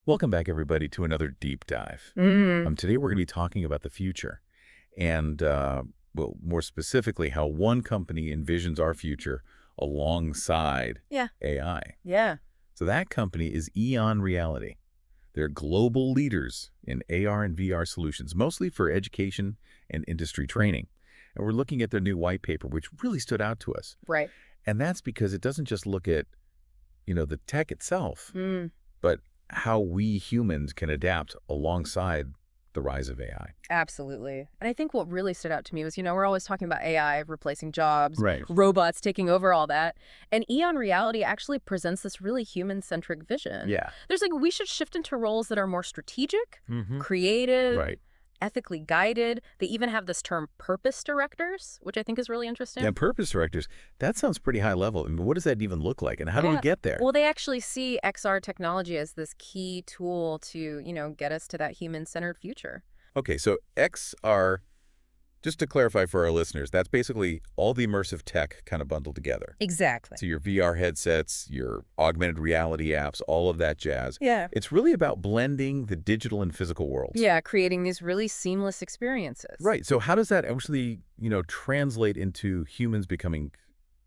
Welcome back, everybody, to another deep dive. Today we're going to be talking about the future and, well, more specifically, how one company envisions our future alongside Yeah. AI. Yeah. So that company is EON Reality. They're global leaders in AR and VR solutions, mostly for education and industry training. And we're looking at their new white paper, which really stood out to us. Right. And that's because it doesn't just look at, the tech itself, but how we humans can adapt alongside the rise of AI. Absolutely. And I think what really stood out to me was, we're always talking about AI replacing jobs, Right. robots taking over all that. And EON Reality actually presents this really human-centric vision. Yeah. There's we should shift into roles that are more strategic, Mm-hmm. creative, Right. ethically guided. They even have this term purpose directors, which I think is really interesting. And purpose directors, that sounds pretty high level. I mean, what does that even look like? And how do we Yeah. get there? Well, they actually see XR technology as this key tool to, get us to that human-centered future. Okay, so XR, just to clarify for our listeners, that's basically all the immersive tech kind of bundled together. Exactly. So your VR headsets, your augmented reality apps, all of that jazz. Yeah. It's really about blending the digital and physical worlds. Yeah, creating these really seamless experiences. Right. So how does that actually, translate into humans becoming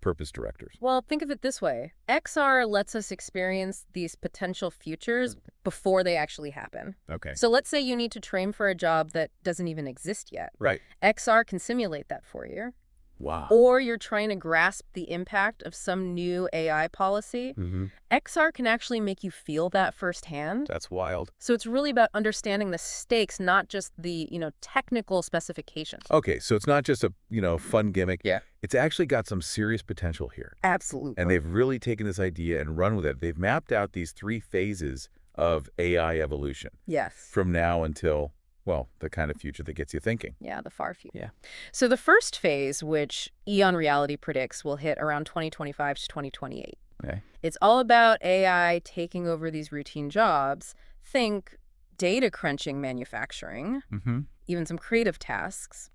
purpose directors? Well, think of it this way. XR lets us experience these potential futures before they actually happen. Okay. So let's say you need to train for a job that doesn't even exist yet. Right. XR can simulate that for you. Wow. Or you're trying to grasp the impact of some new AI policy. Mm-hmm. XR can actually make you feel that firsthand. That's wild. So it's really about understanding the stakes, not just the, technical specifications. Okay, so it's not just a, fun gimmick. Yeah. It's actually got some serious potential here. Absolutely. And they've really taken this idea and run with it. They've mapped out these 3 phases of AI evolution Yes. from now until, well, the kind of future that gets you thinking. Yeah, the far future. Yeah. So the first phase, which EON Reality predicts will hit around 2025 to 2028. Okay. It's all about AI taking over these routine jobs. Think data crunching manufacturing, Mm-hmm. even some creative tasks.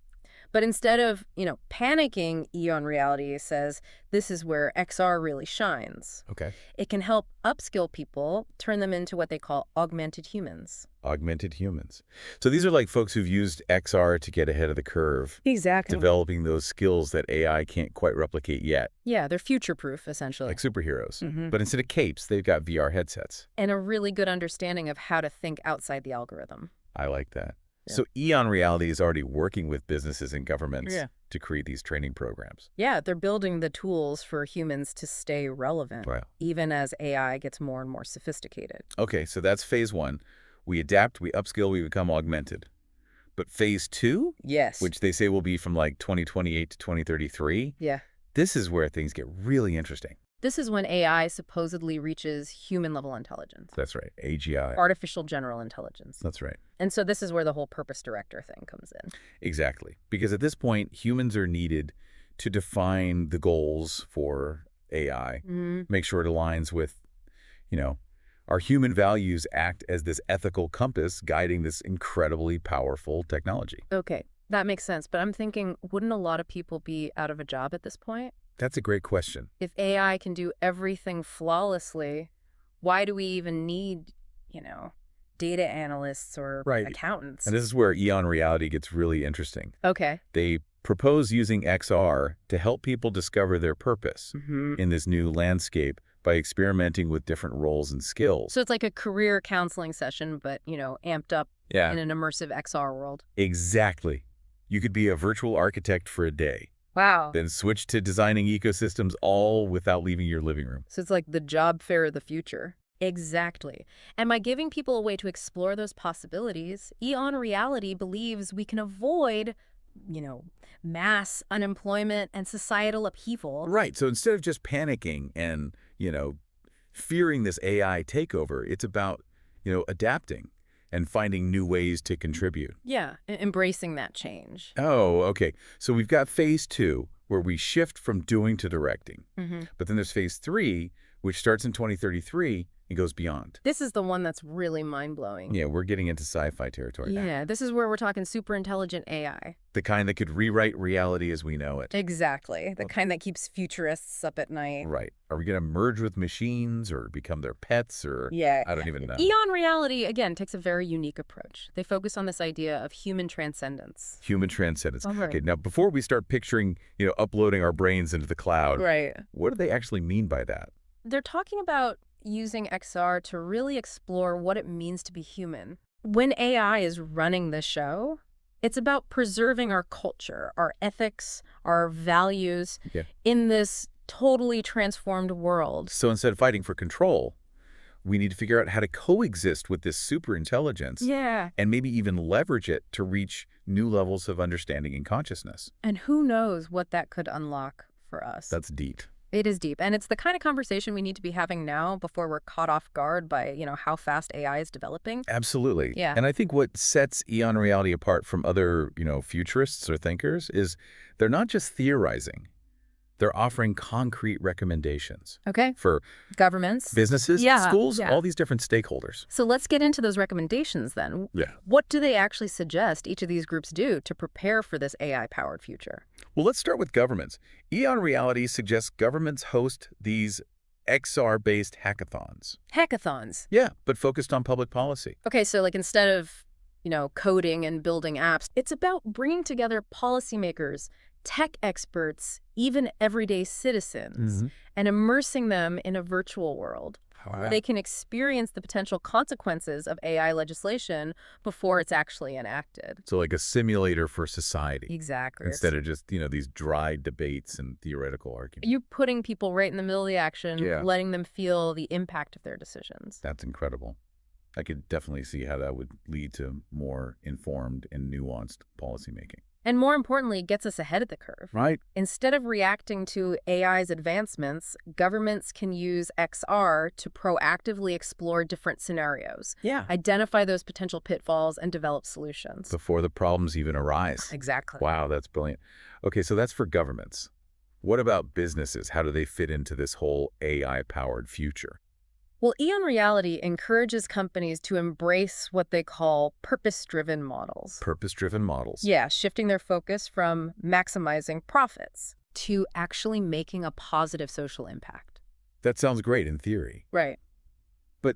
But instead of, panicking, EON Reality says this is where XR really shines. Okay. It can help upskill people, turn them into what they call augmented humans. Augmented humans. So these are like folks who've used XR to get ahead of the curve, Exactly. developing those skills that AI can't quite replicate yet, Yeah, they're future-proof, essentially. like superheroes. Mhm. But instead of capes, they've got VR headsets. And a really good understanding of how to think outside the algorithm. I like that. Yeah. So EON Reality is already working with businesses and governments Yeah. to create these training programs. Yeah, they're building the tools for humans to stay relevant, Wow. even as AI gets more and more sophisticated. Okay, so that's phase 1. We adapt, we upskill, we become augmented. But phase 2, Yes. which they say will be from like 2028 to 2033, Yeah. this is where things get really interesting. This is when AI supposedly reaches human-level intelligence. That's right, AGI. Artificial general intelligence. That's right. And so this is where the whole purpose director thing comes in. Exactly. Because at this point, humans are needed to define the goals for AI, make sure it aligns with, our human values act as this ethical compass guiding this incredibly powerful technology. Okay, that makes sense. But I'm thinking, wouldn't a lot of people be out of a job at this point? That's a great question. If AI can do everything flawlessly, why do we even need, data analysts or Right. accountants? And this is where EON Reality gets really interesting. Okay. They propose using XR to help people discover their purpose in this new landscape by experimenting with different roles and skills. So it's like a career counseling session, but, amped up Yeah, in an immersive XR world. exactly. You could be a virtual architect for a day, Wow. then switch to designing ecosystems all without leaving your living room. So it's like the job fair of the future. Exactly. And by giving people a way to explore those possibilities, EON Reality believes we can avoid, mass unemployment and societal upheaval. Right. So instead of just panicking and, fearing this AI takeover, it's about, adapting and finding new ways to contribute. Yeah, embracing that change. Oh, okay. So we've got phase 2, where we shift from doing to directing. Mm-hmm. But then there's phase 3, which starts in 2033, It goes beyond. This is the one that's really mind-blowing. Yeah, we're getting into sci-fi territory now. Yeah, this is where we're talking superintelligent AI. The kind that could rewrite reality as we know it. Exactly. The kind that keeps futurists up at night. Right. Are we going to merge with machines or become their pets or... Yeah. I don't even know. EON Reality, again, takes a very unique approach. They focus on this idea of human transcendence. Human transcendence. Oh, right. Okay, now before we start picturing, uploading our brains into the cloud, Right. what do they actually mean by that? They're talking about using XR to really explore what it means to be human. When AI is running the show, it's about preserving our culture, our ethics, our values in this totally transformed world. So instead of fighting for control, we need to figure out how to coexist with this superintelligence and maybe even leverage it to reach new levels of understanding and consciousness. And who knows what that could unlock for us. That's deep. It is deep. And it's the kind of conversation we need to be having now before we're caught off guard by, how fast AI is developing. Absolutely. Yeah. And I think what sets EON Reality apart from other, futurists or thinkers is they're not just theorizing. They're offering concrete recommendations. Okay. For governments, businesses, schools, all these different stakeholders. So let's get into those recommendations then. Yeah. What do they actually suggest each of these groups do to prepare for this AI-powered future? Well, let's start with governments. EON Reality suggests governments host these XR-based hackathons. Hackathons? Yeah, but focused on public policy. Okay, so instead of, coding and building apps, it's about bringing together policymakers, tech experts, even everyday citizens, and immersing them in a virtual world. Where they can experience the potential consequences of AI legislation before it's actually enacted. So like a simulator for society. Exactly. Instead of just, these dry debates and theoretical arguments. You're putting people right in the middle of the action, letting them feel the impact of their decisions. That's incredible. I could definitely see how that would lead to more informed and nuanced policymaking. And more importantly, it gets us ahead of the curve. Right. Instead of reacting to AI's advancements, governments can use XR to proactively explore different scenarios. Yeah. Identify those potential pitfalls and develop solutions. Before the problems even arise. Exactly. Wow, that's brilliant. Okay, so that's for governments. What about businesses? How do they fit into this whole AI-powered future? Well, EON Reality encourages companies to embrace what they call purpose-driven models. Purpose-driven models. Yeah, shifting their focus from maximizing profits to actually making a positive social impact. That sounds great in theory. Right. But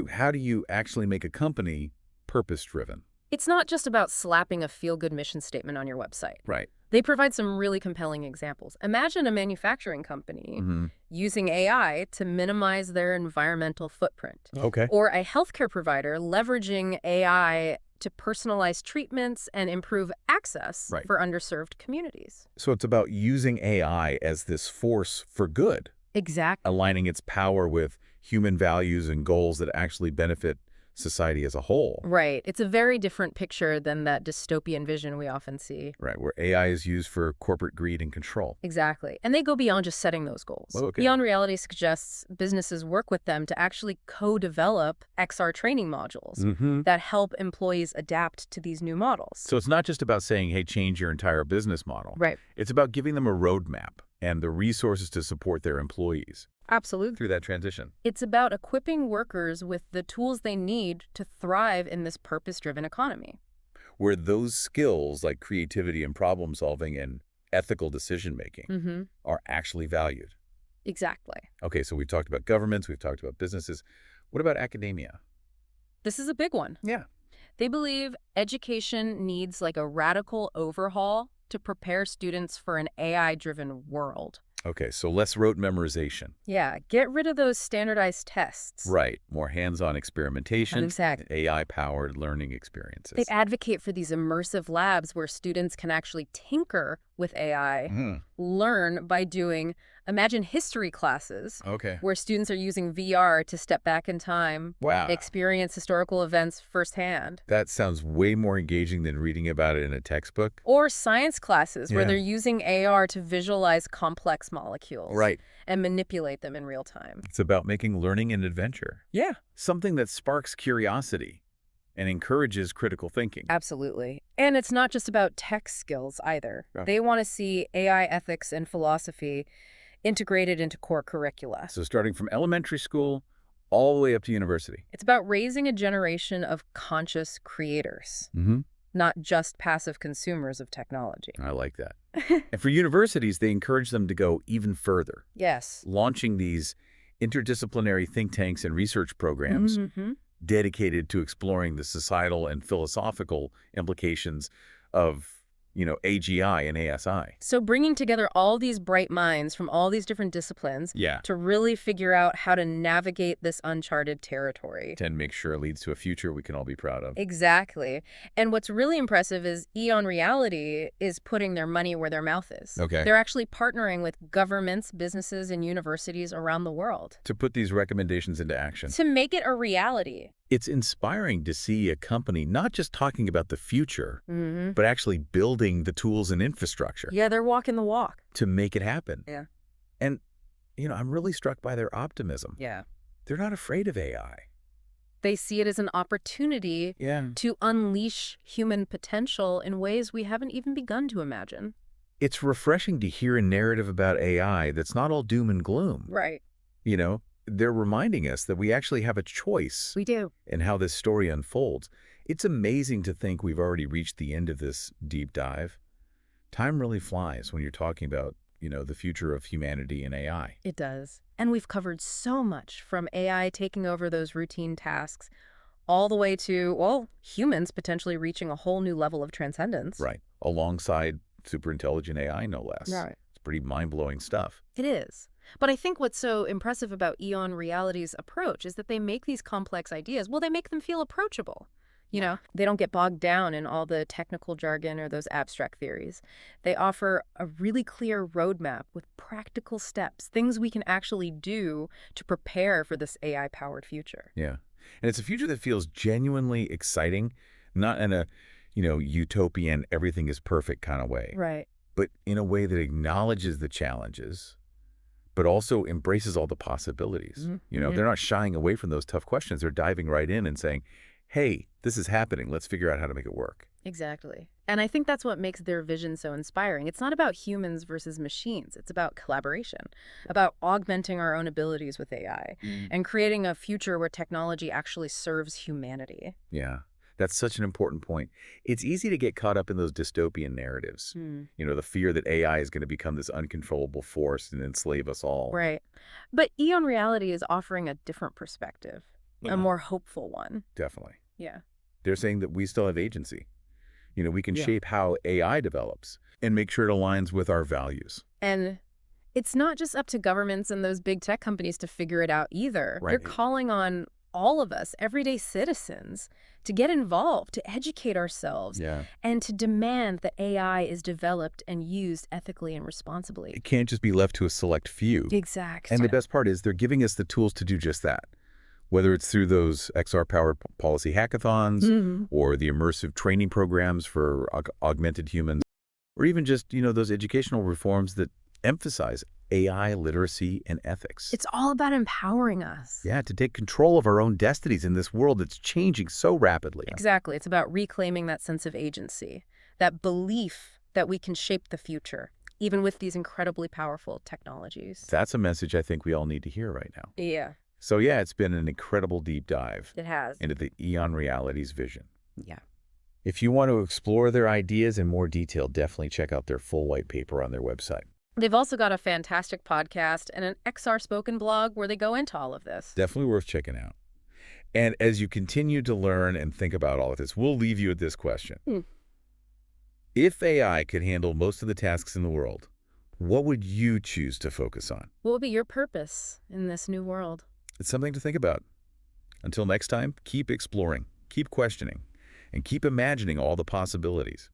how do you actually make a company purpose-driven? It's not just about slapping a feel-good mission statement on your website. Right. They provide some really compelling examples. Imagine a manufacturing company using AI to minimize their environmental footprint. Okay. Or a healthcare provider leveraging AI to personalize treatments and improve access for underserved communities. So it's about using AI as this force for good. Exactly. Aligning its power with human values and goals that actually benefit society as a whole. Right. It's a very different picture than that dystopian vision we often see. Right, where AI is used for corporate greed and control. Exactly. And they go beyond just setting those goals. Okay. EON Reality suggests businesses work with them to actually co-develop XR training modules that help employees adapt to these new models. So it's not just about saying, hey, change your entire business model. Right. It's about giving them a roadmap and the resources to support their employees. Absolutely. Through that transition. It's about equipping workers with the tools they need to thrive in this purpose-driven economy. Where those skills like creativity and problem solving and ethical decision-making are actually valued. Exactly. Okay, so we've talked about governments, we've talked about businesses. What about academia? This is a big one. Yeah. They believe education needs a radical overhaul to prepare students for an AI-driven world. Okay, so less rote memorization. Yeah, get rid of those standardized tests. Right, more hands-on experimentation, exactly. AI-powered learning experiences. They advocate for these immersive labs where students can actually tinker with AI, learn by doing, imagine history classes, where students are using VR to step back in time, experience historical events firsthand. That sounds way more engaging than reading about it in a textbook. Or science classes where they're using AR to visualize complex molecules and manipulate them in real time. It's about making learning an adventure. Yeah. Something that sparks curiosity and encourages critical thinking. Absolutely. And it's not just about tech skills either. They want to see AI ethics and philosophy integrated into core curricula. So starting from elementary school all the way up to university. It's about raising a generation of conscious creators, Mm-hmm. not just passive consumers of technology. I like that. And for universities, they encourage them to go even further, Yes. launching these interdisciplinary think tanks and research programs dedicated to exploring the societal and philosophical implications of, AGI and ASI. So bringing together all these bright minds from all these different disciplines Yeah. to really figure out how to navigate this uncharted territory. And make sure it leads to a future we can all be proud of. Exactly. And what's really impressive is EON Reality is putting their money where their mouth is. Okay. They're actually partnering with governments, businesses, and universities around the world To put these recommendations into action. to make it a reality. It's inspiring to see a company not just talking about the future, but actually building the tools and infrastructure Yeah, they're walking the walk. to make it happen. Yeah. And, I'm really struck by their optimism. Yeah. They're not afraid of AI. They see it as an opportunity Yeah. to unleash human potential in ways we haven't even begun to imagine. It's refreshing to hear a narrative about AI that's not all doom and gloom. Right. They're reminding us that we actually have a choice We do. in how this story unfolds. It's amazing to think we've already reached the end of this deep dive. Time really flies when you're talking about, the future of humanity and AI. It does. And we've covered so much, from AI taking over those routine tasks all the way to, well, humans potentially reaching a whole new level of transcendence. Right. Alongside superintelligent AI, no less. Right. It's pretty mind-blowing stuff. It is. But I think what's so impressive about EON Reality's approach is that they make these complex ideas, well, they make them feel approachable. They don't get bogged down in all the technical jargon or those abstract theories. They offer a really clear roadmap with practical steps, things we can actually do to prepare for this AI-powered future. Yeah. And it's a future that feels genuinely exciting, not in a, utopian, everything is perfect kind of way, Right. but in a way that acknowledges the challenges, but also embraces all the possibilities. They're not shying away from those tough questions. They're diving right in and saying, hey, this is happening. Let's figure out how to make it work. Exactly. And I think that's what makes their vision so inspiring. It's not about humans versus machines. It's about collaboration, about augmenting our own abilities with AI and creating a future where technology actually serves humanity. Yeah, that's such an important point. It's easy to get caught up in those dystopian narratives. The fear that AI is going to become this uncontrollable force and enslave us all. Right. But EON Reality is offering a different perspective, a more hopeful one. Definitely. Yeah. They're saying that we still have agency. We can shape how AI develops and make sure it aligns with our values. And it's not just up to governments and those big tech companies to figure it out either. Right. They're calling on all of us, everyday citizens, to get involved, to educate ourselves, and to demand that AI is developed and used ethically and responsibly. It can't just be left to a select few. Exactly. And the best part is they're giving us the tools to do just that. Whether it's through those XR-powered policy hackathons or the immersive training programs for augmented humans, or even just, those educational reforms that emphasize AI literacy and ethics. It's all about empowering us. Yeah, to take control of our own destinies in this world that's changing so rapidly. Exactly. It's about reclaiming that sense of agency, that belief that we can shape the future, even with these incredibly powerful technologies. That's a message I think we all need to hear right now. Yeah. So yeah, it's been an incredible deep dive It has. into the EON Reality's vision. Yeah. If you want to explore their ideas in more detail, definitely check out their full white paper on their website. They've also got a fantastic podcast and an XR spoken blog where they go into all of this. Definitely worth checking out. And as you continue to learn and think about all of this, we'll leave you with this question. If AI could handle most of the tasks in the world, what would you choose to focus on? What would be your purpose in this new world? It's something to think about. Until next time, keep exploring, keep questioning, and keep imagining all the possibilities.